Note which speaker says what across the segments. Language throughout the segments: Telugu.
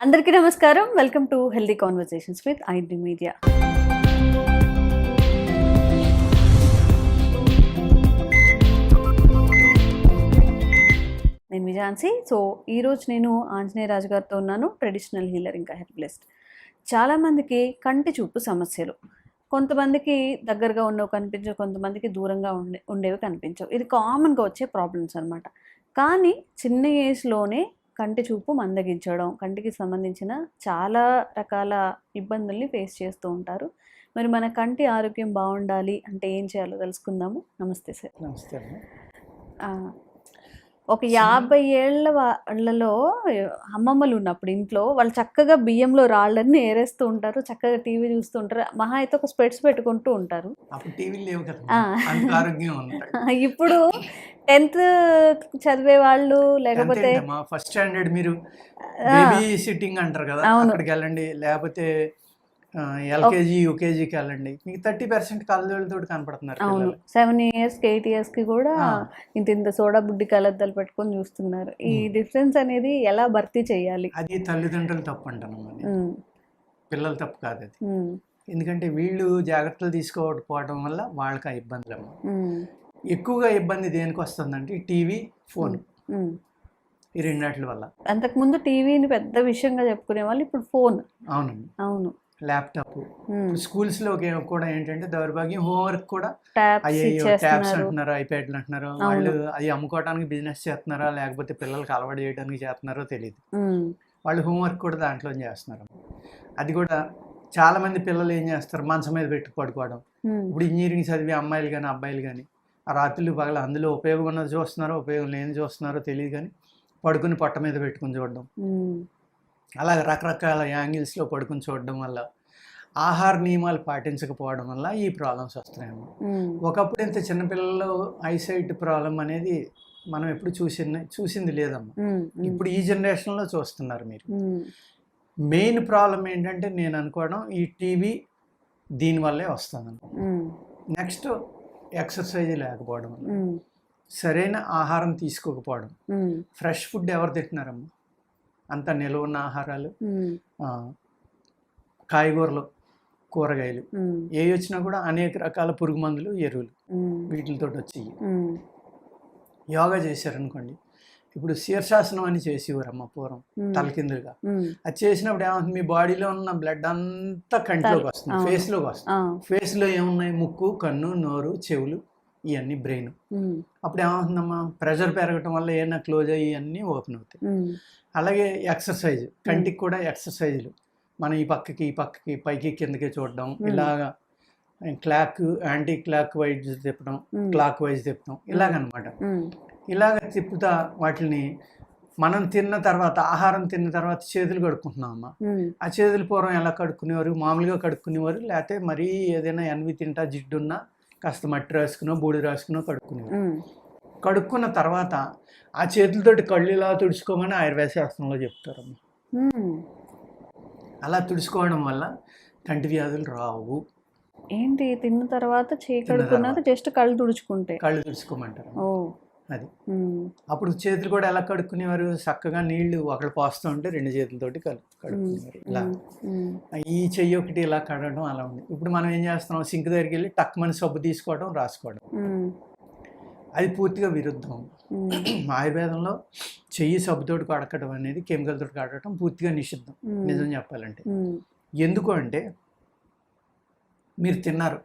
Speaker 1: అందరికీ నమస్కారం. Welcome to healthy conversations with ID media. నేను విజాన్సీ. సో ఈరోజు నేను ఆంజనేయ రాజు గారితో ఉన్నాను, ట్రెడిషనల్ హీలర్ ఇంకా హెర్బలిస్ట్. చాలామందికి కంటి చూపు సమస్యలు, కొంతమందికి దగ్గరగా ఉండవు కనిపించవు, కొంతమందికి దూరంగా ఉండేవి కనిపించవు. ఇది కామన్గా వచ్చే ప్రాబ్లమ్స్ అనమాట. కానీ చిన్న ఏజ్లోనే కంటి చూపు మందగించడం, కంటికి సంబంధించిన చాలా రకాల ఇబ్బందుల్ని ఫేస్ చేస్తూ ఉంటారు. మరి మన కంటి ఆరోగ్యం బాగుండాలి అంటే ఏం చేయాలో తెలుసుకుందాము. నమస్తే సార్.
Speaker 2: నమస్తే.
Speaker 1: ఒక 50 ఏళ్ల వాళ్ళలో అమ్మమ్మలు ఉన్నప్పుడు ఇంట్లో వాళ్ళు చక్కగా బియ్యంలో రాళ్ళన్నీ ఏరేస్తూ ఉంటారు, చక్కగా టీవీ చూస్తూ ఉంటారు, మహా అయితే ఒక స్పెట్స్ పెట్టుకుంటూ ఉంటారు. ఇప్పుడు 10th చదివే వాళ్ళు లేకపోతే
Speaker 2: ఫస్ట్ స్టాండర్డ్ మీరు బేబీ సిట్టింగ్ అంటారు కదా, అక్కడికి వెళ్ళండి, లేకపోతే ఎల్కేజీ యూకేజీకి వెళ్ళండి, మీకు 30% కళ్ళజోళ్ళతో కనపడుతున్నారు.
Speaker 1: అవును, 7 years 8 years కూడా ఇంత సోడా బుడ్డి కళ్ళద్దాలు పెట్టుకొని చూస్తున్నారు. ఈ డిఫరెన్స్ అనేది ఎలా భర్తీ చేయాలి?
Speaker 2: అది తల్లిదండ్రులు తప్పు అంటాను, పిల్లలు తప్పు కాదు అది. ఎందుకంటే వీళ్ళు జాగ్రత్తలు తీసుకోకపోవడం వల్ల వాళ్ళకి ఆ ఇబ్బందులు. ఎక్కువగా ఇబ్బంది దేనికి వస్తుందంటే టీవీ, ఫోన్, ఈ రెండాటి వల్ల.
Speaker 1: అంతకుముందు టీవీని పెద్ద విషయంగా చెప్పుకునే వాళ్ళు, ఇప్పుడు ఫోన్.
Speaker 2: అవునండి,
Speaker 1: అవును,
Speaker 2: ల్యాప్టాప్. స్కూల్స్ లో కూడా ఏంటంటే దౌర్భాగ్యం, హోంవర్క్ కూడా ట్యాబ్స్ అంటున్నారు, ఐప్యాడ్లు అంటున్నారు. వాళ్ళు అవి అమ్ముకోవడానికి బిజినెస్ చేస్తున్నారా లేకపోతే పిల్లలకి అలవాటు చేయడానికి చేస్తున్నారో తెలియదు. వాళ్ళు హోంవర్క్ కూడా దాంట్లో చేస్తున్నారు. అది కూడా చాలా మంది పిల్లలు ఏం చేస్తారు, మంచం మీద పెట్టి పడుకోవడం. ఇప్పుడు ఇంజనీరింగ్ చదివే అమ్మాయిలు కానీ అబ్బాయిలు కానీ ఆ రాత్రులు పగల అందులో ఉపయోగం ఉన్నది చూస్తున్నారో ఉపయోగం లేని చూస్తున్నారో తెలియదు, కానీ పడుకుని పొట్ట మీద పెట్టుకుని చూడడం, అలాగే రకరకాల యాంగిల్స్లో పడుకుని చూడడం వల్ల, ఆహార నియమాలు పాటించకపోవడం వల్ల ఈ ప్రాబ్లమ్స్ వస్తున్నాయేమో. ఒకప్పుడు ఇంత చిన్నపిల్లల్లో ఐసైట్ ప్రాబ్లం అనేది మనం ఎప్పుడు చూసింది లేదమ్మా. ఇప్పుడు ఈ జనరేషన్లో చూస్తున్నారు మీరు. మెయిన్ ప్రాబ్లం ఏంటంటే నేను అనుకోవడం ఈ టీవీ దీనివల్లే వస్తుంది. నెక్స్ట్ ఎక్సర్సైజ్ లేకపోవడం, సరైన ఆహారం తీసుకోకపోవడం. ఫ్రెష్ ఫుడ్ ఎవరు తింటున్నారమ్మా? అంత నిల్వ ఉన్న ఆహారాలు, కాయగూరలు, కూరగాయలు ఏ వచ్చినా కూడా అనేక రకాల పురుగు మందులు, ఎరువులు వీటితో వచ్చి. యోగా చేశారనుకోండి, ఇప్పుడు శీర్షాసనం అని చేసేవారమ్మ పూర్వం తలకిందులుగా. అది చేసినప్పుడు ఏమవుతుంది, మీ బాడీలో ఉన్న బ్లడ్ అంతా కంటిలోకి వస్తుంది, ఫేస్లోకి వస్తుంది. ఫేస్లో ఏమున్నాయి, ముక్కు, కన్ను, నోరు, చెవులు, ఇవన్నీ బ్రెయిన్. అప్పుడు ఏమవుతుందమ్మా, ప్రెషర్ పెరగటం వల్ల ఏమైనా క్లోజ్ అయ్యి ఇవన్నీ ఓపెన్ అవుతాయి. అలాగే ఎక్సర్సైజ్, కంటికి కూడా ఎక్సర్సైజులు, మనం ఈ పక్కకి పైకి కిందకి చూడడం, ఇలాగా యాంటీ క్లాక్ వైజ్ తిప్పడం, క్లాక్ వైజ్ తిప్పడం, ఇలాగనమాట. ఇలాగ తిప్పుతా వాటిని మనం తిన్న తర్వాత, ఆహారం తిన్న తర్వాత చేతులు కడుక్కుంటున్నాం అమ్మ. ఆ చేతులు పూర్వం ఎలా కడుక్కునేవారు, మామూలుగా కడుక్కునేవారు, లేకపోతే మరీ ఏదైనా ఎన్వి తింటా జిడ్డున్నా కాస్త మట్టి రాసుకునో బూడి రాసుకునో కడుక్కునేవారు. కడుక్కున్న తర్వాత ఆ చేతులతోటి కళ్ళు ఇలా తుడుచుకోమని ఆయుర్వేద శాస్త్రంలో చెప్తారమ్మ. అలా తుడుచుకోవడం వల్ల కంటి వ్యాధులు రావు.
Speaker 1: ఏంటి, తిన్న తర్వాత కడుక్కున్నాక జస్ట్ కళ్ళు
Speaker 2: తుడుచుకోమంటారు. అది అప్పుడు చేతులు కూడా ఎలా కడుక్కునేవారు, చక్కగా నీళ్లు ఒకళ్ళు పోస్తూ ఉంటే 2 చేతులతోటి కడుక్కునేవారు. ఇలా ఈ చెయ్యి ఒకటి ఇలా కడగడం అలా ఉంది. ఇప్పుడు మనం ఏం చేస్తున్నాం, సింక్ దగ్గరికి వెళ్ళి టక్మని సబ్బు తీసుకోవడం, రాసుకోవడం. అది పూర్తిగా విరుద్ధం. ఆయుర్వేదంలో చెయ్యి సబ్బుతోటి కడగడం అనేది, కెమికల్ తోటి కడగడం పూర్తిగా నిషిద్ధం నిజం చెప్పాలంటే. ఎందుకు అంటే, మీరు తిన్నారు,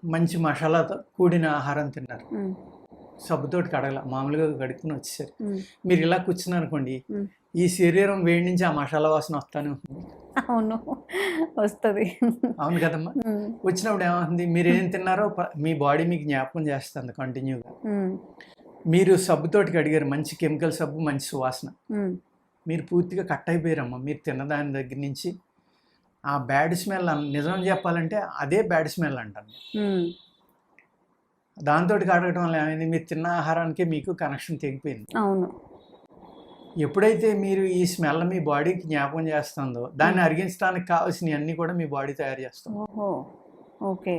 Speaker 2: మంచి మసాలాతో కూడిన ఆహారం తిన్నారు, సబ్బుతోటి కడగల, మామూలుగా కడుక్కుని వచ్చేసరి మీరు ఇలా కూర్చున్నారు అనుకోండి, ఈ శరీరం వేడి నుంచి ఆ మసాలా వాసన వస్తానే ఉంటుంది.
Speaker 1: అవును, వస్తుంది.
Speaker 2: అవును కదమ్మా. వచ్చినప్పుడు ఏమవుతుంది, మీరు ఏం తిన్నారో మీ బాడీ మీకు జ్ఞాపకం చేస్తుంది కంటిన్యూగా. మీరు సబ్బుతోటి కడిగారు, మంచి కెమికల్ సబ్బు, మంచి సువాసన, మీరు పూర్తిగా కట్ అయిపోయారమ్మా. మీరు తిన్నదాని దగ్గర నుంచి ఆ బ్యాడ్ స్మెల్, నిజం చెప్పాలంటే అదే బ్యాడ్ స్మెల్ అంటాను. దాంతో కడగటం వల్ల ఏమైంది, మీరు తిన్న ఆహారానికి మీకు కనెక్షన్ తెగిపోయింది.
Speaker 1: అవును.
Speaker 2: ఎప్పుడైతే మీరు ఈ స్మెల్ మీ బాడీకి జ్ఞాపకం చేస్తుందో, దాన్ని అరిగించడానికి కావాల్సినవి అన్నీ కూడా మీ బాడీ తయారు చేస్తుంది.
Speaker 1: Okay,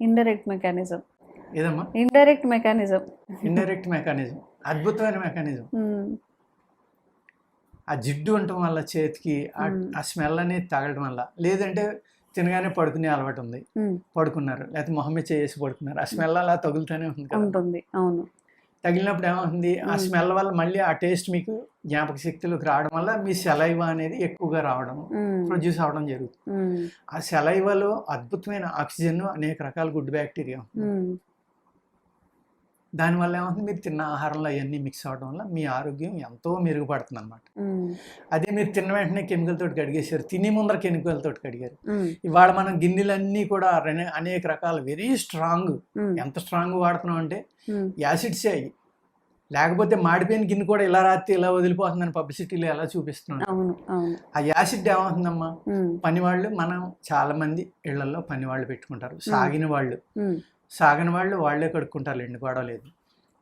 Speaker 1: indirect mechanism.
Speaker 2: ఏదమ్మా?
Speaker 1: ఇండైరెక్ట్ మెకానిజం,
Speaker 2: అద్భుతమైన మెకానిజం. ఆ జిడ్డు ఉండటం వల్ల చేతికి ఆ స్మెల్ అనేది తగలడం వల్ల, లేదంటే తినగానే పడుకునే అలవాటు ఉంది, పడుకున్నారు, లేకపోతే మొహం మీద చేసి పడుకున్నారు, ఆ స్మెల్ అలా తగులుతూనే
Speaker 1: ఉంటుంది. అవును,
Speaker 2: తగిలినప్పుడు ఏమవుతుంది, ఆ స్మెల్ వల్ల మళ్ళీ ఆ టేస్ట్ మీకు జ్ఞాపక శక్తిలోకి రావడం వల్ల మీ సెలైవా అనేది ఎక్కువగా రావడం, ప్రొడ్యూస్ అవ్వడం జరుగుతుంది. ఆ సెలైవాలో అద్భుతమైన ఆక్సిజన్, అనేక రకాల గుడ్ బ్యాక్టీరియా, దానివల్ల ఏమవుతుంది, మీరు తిన్న ఆహారంలో అవన్నీ మిక్స్ అవ్వడం వల్ల మీ ఆరోగ్యం ఎంతో మెరుగుపడుతుంది అనమాట. అదే మీరు తిన్న వెంటనే కెమికల్ తోటి కడిగేశారు, తిని ముందర కెమికల్ తోటి కడిగారు. ఇవాళ మనం గిన్నెలన్నీ కూడా అనేక రకాల వెరీ స్ట్రాంగ్, ఎంత స్ట్రాంగ్ వాడుతున్నాం అంటే యాసిడ్సే అయ్యి, లేకపోతే మాడిపోయిన గిన్నె కూడా ఇలా రాత్రి ఇలా వదిలిపోతుందని పబ్లిసిటీలో ఎలా చూపిస్తున్నాం. ఆ యాసిడ్ ఏమవుతుందమ్మా, పనివాళ్ళు, మనం చాలా మంది ఇళ్లలో పనివాళ్ళు పెట్టుకుంటారు, సాగిన వాళ్ళు వాళ్ళే కడుక్కుంటారు, ఎండు కూడా లేదు,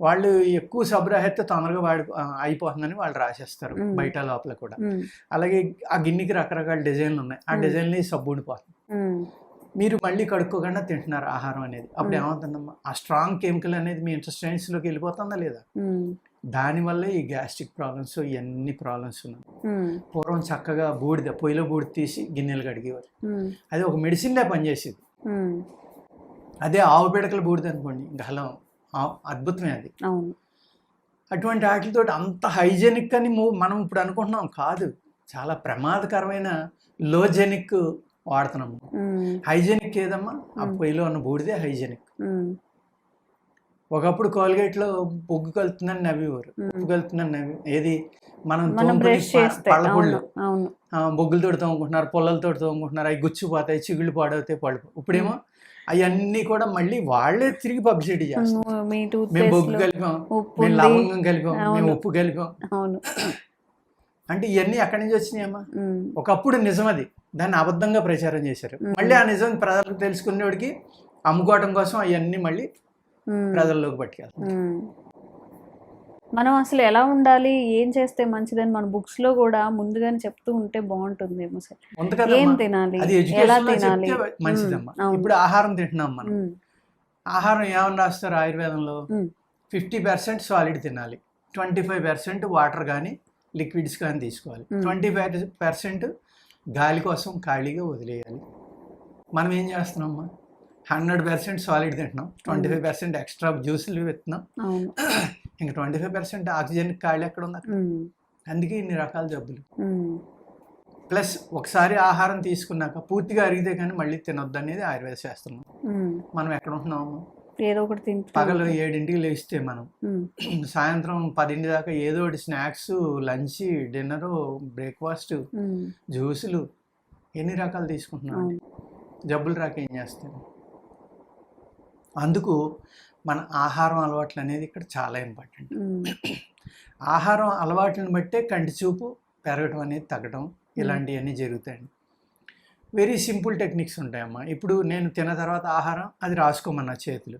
Speaker 2: వాళ్ళు ఎక్కువ సబ్రాహెత్తే తొందరగా అయిపోతుందని వాళ్ళు రాసేస్తారు బయట లోపల కూడా. అలాగే ఆ గిన్నెకి రకరకాల డిజైన్లు ఉన్నాయి, ఆ డిజైన్లు సబ్బు ఉండిపోతుంది, మీరు మళ్ళీ కడుక్కోకుండా తింటున్నారు ఆహారం అనేది. అప్పుడు ఏమవుతుందమ్మా, ఆ స్ట్రాంగ్ కెమికల్ అనేది మీ ఇంటెస్టైన్స్లోకి వెళ్ళిపోతుందా లేదా, దానివల్లే ఈ గ్యాస్ట్రిక్ ప్రాబ్లమ్స్, ఇవన్నీ ప్రాబ్లమ్స్ ఉన్నాయి. పూర్వం చక్కగా పొయ్యిలో బూడిద తీసి గిన్నెలు కడిగేవారు, అది ఒక మెడిసిన్లే పనిచేసేది. అదే ఆవు పిడకల బూడిద అనుకోండి, ఇంకా హలో అద్భుతమే అది. అటువంటి వాటితో అంత హైజెనిక్ అని మనం ఇప్పుడు అనుకుంటున్నాం, కాదు, చాలా ప్రమాదకరమైన లోజెనిక్ వాడుతున్నాము. హైజెనిక్ ఏదమ్మా, ఆ పొయ్యిలో ఉన్న బూడిదే హైజెనిక్. ఒకప్పుడు కోల్గేట్లో బొగ్గు కలుతుందని నవ్వేవారు, ఉప్పు కలుతుందని ఏది మనం పళ్ళ పుళ్ళు బొగ్గులతో తోముకుంటున్నారు, పుల్లలతో తోముకుంటున్నారు, అవి గుచ్చిపోతాయి, చిగుళ్ళు పాడవుతాయి పళ్ళు. ఇప్పుడేమో అవన్నీ కూడా మళ్ళీ వాళ్ళే తిరిగి పబ్లిసిటీ చేస్తారు, మేము బొగ్గు కలిపాం, మేము లవంగం కలిపాం, మేము ఉప్పు కలిపాం. అంటే ఇవన్నీ ఎక్కడి నుంచి వచ్చినాయమ్మా, ఒకప్పుడు నిజమది, దాన్ని అబద్ధంగా ప్రచారం చేశారు, మళ్ళీ ఆ నిజం ప్రజలకు తెలుసుకునేవాడికి అమ్ముకోవడం కోసం అవన్నీ మళ్ళీ ప్రజల్లోకి పట్టుకెళ్తారు.
Speaker 1: మనం అసలు ఎలా ఉండాలి, ఏం చేస్తే మంచిదని మన బుక్స్ లో కూడా ముందుగానే చెప్తూ ఉంటే బాగుంటుందేమో సార్. ఏం తినాలి, ఎలా తినాలి,
Speaker 2: మంచిదమ్మా. ఇప్పుడు ఆహారం తింటున్నాం మనం, ఆహారం ఏమని రాస్తారు ఆయుర్వేదంలో, 50% సాలిడ్ తినాలి, 25% వాటర్ కానీ లిక్విడ్స్ కానీ తీసుకోవాలి, 25% గాలి కోసం ఖాళీగా వదిలేయాలి. మనం ఏం చేస్తున్నామమ్మా, 100% సాలిడ్ తింటున్నాం, 25% ఎక్స్ట్రా జ్యూసులు పెడుతున్నాం, ఇంకా 25% ఆక్సిజన్ ఖాళీ ఎక్కడ ఉంది అక్కడ. అందుకే ఇన్ని రకాల జబ్బులు. ప్లస్ ఒకసారి ఆహారం తీసుకున్నాక పూర్తిగా అరిగితే కానీ మళ్ళీ తినొద్దు అనేది ఆయుర్వేద శాస్త్రం. మనం ఎక్కడ ఉంటున్నాము,
Speaker 1: ఏదో ఒకటి తింటాం.
Speaker 2: పగలు 7ంటికి లేస్తే మనం సాయంత్రం 10 దాకా ఏదో ఒకటి స్నాక్స్, లంచ్, డిన్నరు, బ్రేక్ఫాస్ట్, జ్యూసులు, ఎన్ని రకాలు తీసుకుంటున్నాం, జబ్బులు రాక ఏం చేస్తాం. అందుకు మన ఆహారం అలవాట్లు అనేది ఇక్కడ చాలా ఇంపార్టెంట్. ఆహారం అలవాట్లను బట్టే కంటి చూపు పెరగడం అనేది తగ్గడం, ఇలాంటివన్నీ జరుగుతాయండి. వెరీ సింపుల్ టెక్నిక్స్ ఉంటాయమ్మా. ఇప్పుడు నేను తిన్న తర్వాత ఆహారం అది రాసుకోమన్నా చేతులు,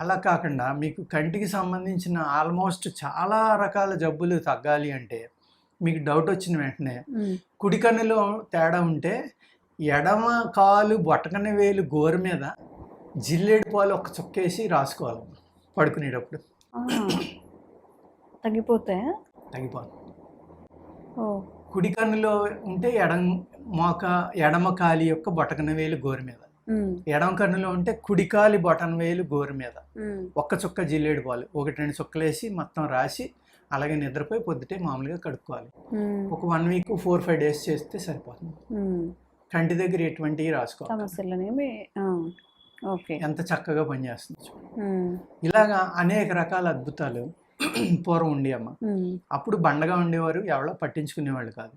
Speaker 2: అలా కాకుండా మీకు కంటికి సంబంధించిన ఆల్మోస్ట్ చాలా రకాల జబ్బులు తగ్గాలి అంటే మీకు డౌట్ వచ్చిన వెంటనే కుడి కన్నులో తేడా ఉంటే ఎడమ కాలు బొటకన వేలు గోరు మీద జిల్లేడు పాలు ఒక చుక్కేసి రాసుకోవాలి పడుకునేటప్పుడు,
Speaker 1: తగ్గిపోతాయి.
Speaker 2: కుడి కన్నులో ఉంటే ఎడమ కాలి యొక్క బొటకన వేలు గోరు మీద, ఎడమ కన్నులో ఉంటే కుడి కాలి బొటన వేలు గోరు మీద ఒక్క చుక్క జిల్లేడు పాలు 1-2 చుక్కలు వేసి మొత్తం రాసి అలాగే నిద్రపోయి పొద్దుటే మామూలుగా కడుక్కోవాలి. ఒక 1 వీక్ 4-5 డేస్ చేస్తే సరిపోతుంది. కంటి దగ్గర ఎటువంటివి రాసుకోవాలి, ఎంత చక్కగా పనిచేస్తుంది. ఇలాగా అనేక రకాల అద్భుతాలు పూర్వం ఉండి అమ్మ. అప్పుడు బండగా ఉండేవారు, ఎవరో పట్టించుకునేవాళ్ళు కాదు,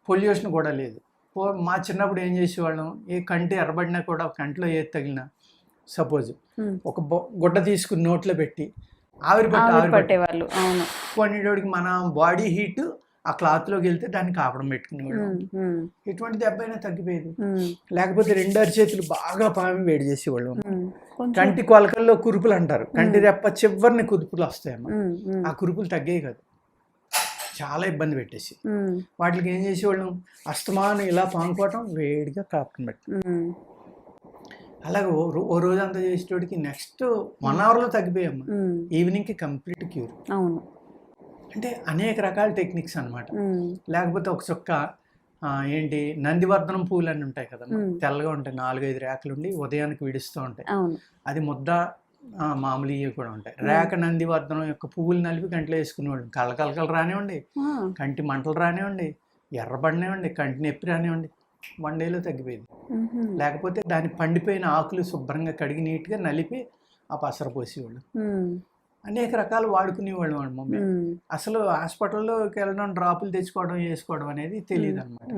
Speaker 2: పొల్యూషన్ కూడా లేదు. మా చిన్నప్పుడు ఏం చేసేవాళ్ళం, ఏ కంటి ఎర్రబడినా కూడా కంటిలో ఏది తగిలినా సపోజ్ ఒక గుడ్డ తీసుకుని నోట్లో పెట్టి ఆవిరి పట్టేవాళ్ళు. కొన్నిటికి మన బాడీ హీట్ ఆ క్లాత్లోకి వెళ్తే దాన్ని కాపడం పెట్టుకునేవాళ్ళు, ఎటువంటి దెబ్బ అయినా తగ్గిపోయేది. లేకపోతే 2 అరిచేతులు బాగా పామి వేడి చేసేవాళ్ళు. కంటి కొలకల్లో కురుపులు అంటారు, కంటి రెప్ప చివరిని కురుపులు వస్తాయమ్మా, ఆ కురుపులు తగ్గాయి కాదు, చాలా ఇబ్బంది పెట్టేసి వాటికి ఏం చేసేవాళ్ళం, అస్తమానం ఇలా పాముకోవటం, వేడిగా కాపడం పెట్టి అలాగే ఓ రోజు అంతా చేసేటోడికి నెక్స్ట్ 1 అవర్లో తగ్గిపోయామ్మా, ఈవినింగ్కి కంప్లీట్ క్యూర్. అంటే అనేక రకాల టెక్నిక్స్ అన్నమాట. లేకపోతే ఒక చుక్క ఏంటి నందివర్ధనం పూలు అని ఉంటాయి కదా, తెల్లగా ఉంటాయి, 4-5 రేఖలు ఉండి ఉదయానికి విడుస్తూ ఉంటాయి. అది ముద్ద మామూలు ఇవి కూడా ఉంటాయి. రేఖ నందివర్ధనం యొక్క పువ్వులు నలిపి కంట్లో వేసుకునేవాళ్ళు. కలకలకలు రానివ్వండి, కంటి మంటలు రానివ్వండి, ఎర్రబడినివ్వండి, కంటి నొప్పి రానివ్వండి, 1 డేలో తగ్గిపోయింది. లేకపోతే దాని పండిపోయిన ఆకులు శుభ్రంగా కడిగి నీట్గా నలిపి ఆ పసర పోసేవాళ్ళు. అనేక రకాలు వాడుకునేవాళ్ళు వాళ్ళ మమ్మీ. అసలు హాస్పిటల్లోకి వెళ్ళడం, డ్రాపులు తెచ్చుకోవడం, వేసుకోవడం అనేది తెలియదు అనమాట.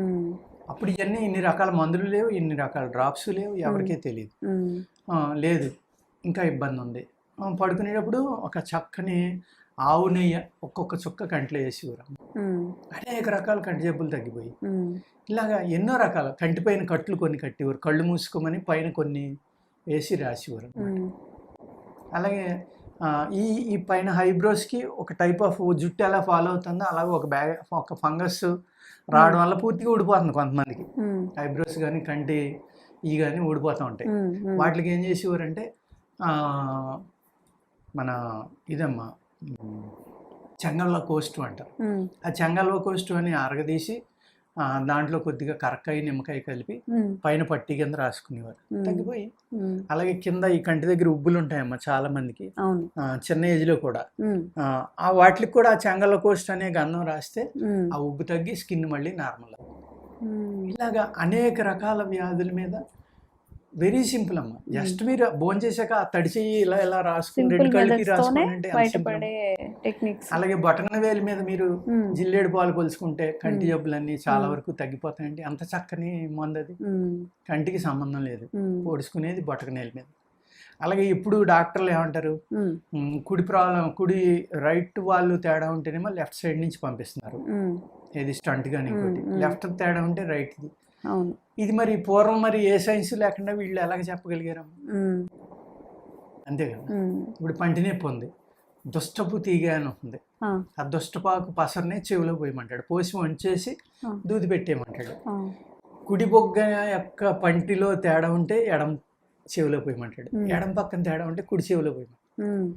Speaker 2: అప్పుడు ఇవన్నీ ఇన్ని రకాల మందులు లేవు, ఇన్ని రకాల డ్రాప్స్ లేవు, ఎవరికీ తెలియదు. లేదు ఇంకా ఇబ్బంది ఉంది, పడుకునేటప్పుడు ఒక చక్కని ఆవు నెయ్యి ఒక్కొక్క చుక్క కంట్లో వేసేవారు. అనేక రకాల కంటి జబ్బులు తగ్గిపోయి ఇలాగా ఎన్నో రకాల కంటిపైన కట్లు కొన్ని కట్టేవారు, కళ్ళు మూసుకోమని పైన కొన్ని వేసి రాసేవారు. అలాగే ఈ పైన హైబ్రోస్కి ఒక టైప్ ఆఫ్ జుట్టు ఎలా ఫాలో అవుతుందో అలాగే ఒక ఫంగస్ రావడం వల్ల పూర్తిగా ఊడిపోతుంది కొంతమందికి. హైబ్రోస్ కానీ కంటి ఈ కానీ ఊడిపోతూ ఉంటాయి. వాటికి ఏం చేసేవారంటే మన ఇదమ్మా చెంగల్వ కోస్టు అంటారు. ఆ చెంగల్వ కోస్టు అని అరగదీసి దాంట్లో కొద్దిగా కరక్కాయ నిమ్మకాయ కలిపి పైన పట్టి కింద రాసుకునేవారు, తగ్గిపోయి. అలాగే కింద ఈ కంటి దగ్గర ఉబ్బులు ఉంటాయమ్మా చాలా మందికి, చిన్న ఏజ్ లో కూడా. ఆ వాటికి కూడా ఆ చెంగల్వ కోస్ట్ అనే గంధం రాస్తే ఆ ఉబ్బు తగ్గి స్కిన్ మళ్ళీ నార్మల్. ఇలాగా అనేక రకాల వ్యాధుల మీద వెరీ సింపుల్ అమ్మా. జస్ట్ మీరు భోజనం చేశాక తడిచి ఇలా ఇలా రాసుకుని 2 కళ్ళకి రాసుకుంటే. అలాగే బొటన వేలు మీద మీరు జిల్లేడు పాలు కొలుసుకుంటే కంటి జబ్బులన్నీ చాలా వరకు తగ్గిపోతాయండి. అంత చక్కని మందు అది, కంటికి సంబంధం లేదు, పొడుచుకునేది బొటకనేల మీద. అలాగే ఇప్పుడు డాక్టర్లు ఏమంటారు, కుడి రైట్ వాళ్ళు తేడా ఉంటేనేమో లెఫ్ట్ సైడ్ నుంచి పంపిస్తున్నారు, ఏది స్టంట్ కానీ ఇంకోటి. లెఫ్ట్ తేడా ఉంటే రైట్ది. ఇది మరి పూర్వం మరి ఏ సైన్స్ లేకుండా వీళ్ళు ఎలాగ చెప్పగలిగారు? అంతే కదా. ఇప్పుడు పంటి నొప్పి ఉంది, దుష్టపు తీగ అని ఉంటుంది, ఆ దుష్టపాకు పసరనే చెవిలో పోయమంటాడు, పోసి వంచేసి దూది పెట్టేయమంటాడు. కుడి బొగ్గ యొక్క పంటిలో తేడా ఉంటే ఎడం చెవిలో పోయమంటాడు, ఎడం పక్కన తేడా ఉంటే కుడి చెవిలో పోయమంటాడు.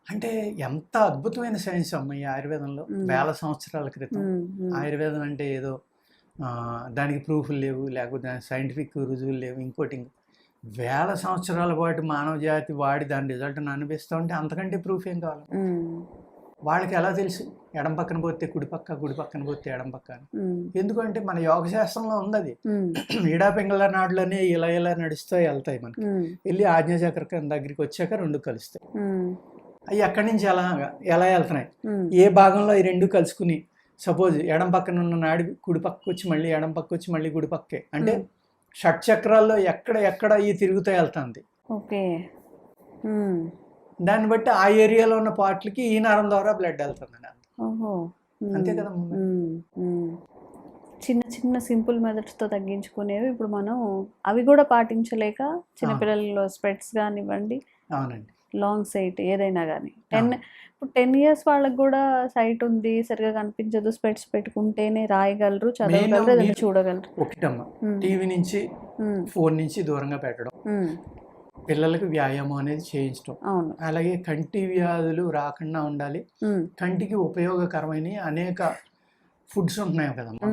Speaker 2: అంటే ఎంత అద్భుతమైన సైన్స్ అమ్మ ఈ ఆయుర్వేదంలో. 1000 సంవత్సరాల క్రితం ఆయుర్వేదం అంటే ఏదో దానికి ప్రూఫ్లు లేవు, లేకపోతే దానికి సైంటిఫిక్ రుజువులు లేవు, ఇంకోటి 1000 సంవత్సరాల పాటు మానవ జాతి వాడి దాని రిజల్ట్ని అనుభవిస్తూ ఉంటే అంతకంటే ప్రూఫ్ ఏం కావాలి? వాళ్ళకి ఎలా తెలుసు ఎడం పక్కన పోతే కుడి పక్క, కుడి పక్కన పోతే ఎడం పక్క అని? ఎందుకంటే మన యోగ శాస్త్రంలో ఉంది అది. ఈడా పింగళ నాడులనే ఇలా ఇలా నడుస్తూ వెళ్తాయి, మనకి వెళ్ళి ఆజ్ఞాచక్రం దగ్గరికి వచ్చాక 2 కలుస్తాయి. అవి ఎక్కడి నుంచి ఎలా వెళ్తున్నాయి, ఏ భాగంలో ఈ 2 కలుసుకుని, సపోజ్ ఎడం పక్కన ఉన్న నాడి కుడి పక్కకు వచ్చి మళ్ళీ ఎడం పక్క వచ్చి మళ్ళీ కుడి పక్కే, అంటే షట్చక్రాల్లో ఎక్కడ ఈ తిరుగుతూ వెళ్తుంది. దాన్ని బట్టి ఆ ఏరియాలో ఉన్న పార్ట్లకి ఈ నరం ద్వారా బ్లడ్ వెళ్తుంది. అంతే కదా.
Speaker 1: చిన్న చిన్న సింపుల్ మెథడ్స్తో తగ్గించుకునేవి ఇప్పుడు మనం అవి కూడా పాటించలేక చిన్నపిల్లల్లో స్పెట్స్ కానివ్వండి,
Speaker 2: అవునండి,
Speaker 1: లాంగ్ సైట్ ఏదైనా కానీ 10 years వాళ్ళకి కూడా సైట్ ఉంది, సరిగా కనిపించదు, స్పెట్స్ పెట్టుకుంటేనే రాయగలరు, చదవగలరు, ఏదైనా చూడగలరు.
Speaker 2: ఒకటమ్మా టీవీ నుంచి ఫోన్ నుంచి దూరంగా పెట్టడం, పిల్లలకి వ్యాయామం అనేది చేయించడం. అలాగే కంటి వ్యాధులు రాకుండా ఉండాలి, కంటికి ఉపయోగకరమైన అనేక ఫుడ్స్ ఉంటున్నాయి కదమ్మా.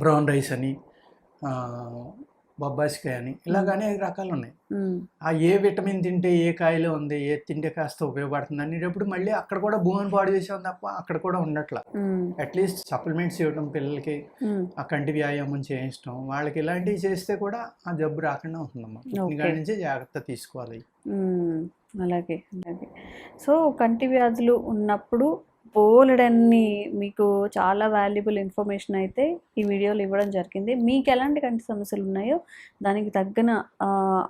Speaker 2: బ్రౌన్ రైస్ అని, బొబ్బాసికాయ అని, ఇలాగ అనేక రకాలు ఉన్నాయి. ఆ ఏ విటమిన్ తింటే ఏ కాయలో ఉంది, ఏ తింటే కాస్త ఉపయోగపడుతుంది అనేటప్పుడు మళ్ళీ అక్కడ కూడా భూమిని పాడు చేసాం తప్ప అక్కడ కూడా ఉండట్లా. అట్లీస్ట్ సప్లిమెంట్స్ ఇవ్వడం పిల్లలకి, ఆ కంటి వ్యాయామం చేయించడం, వాళ్ళకి ఇలాంటివి చేస్తే కూడా ఆ జబ్బు రాకుండా ఉంటుందమ్మా. దాని నుంచి జాగ్రత్త తీసుకోవాలి.
Speaker 1: అలాగే. సో కంటి వ్యాధులు ఉన్నప్పుడు బోలెడన్ని మీకు చాలా వాల్యుబుల్ ఇన్ఫర్మేషన్ అయితే ఈ వీడియోలో ఇవ్వడం జరిగింది. మీకు ఎలాంటి కంటి సమస్యలు ఉన్నాయో దానికి తగ్గన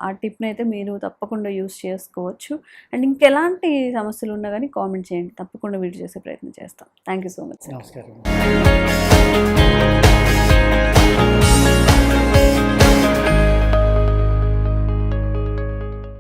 Speaker 1: ఆ టిప్ని అయితే మీరు తప్పకుండా యూస్ చేసుకోవచ్చు. అండ్ ఇంకెలాంటి సమస్యలు ఉన్నా కానీ కామెంట్ చేయండి, తప్పకుండా వీడియో చేసే ప్రయత్నం చేస్తాం. Thank you so much.
Speaker 2: నమస్కారం.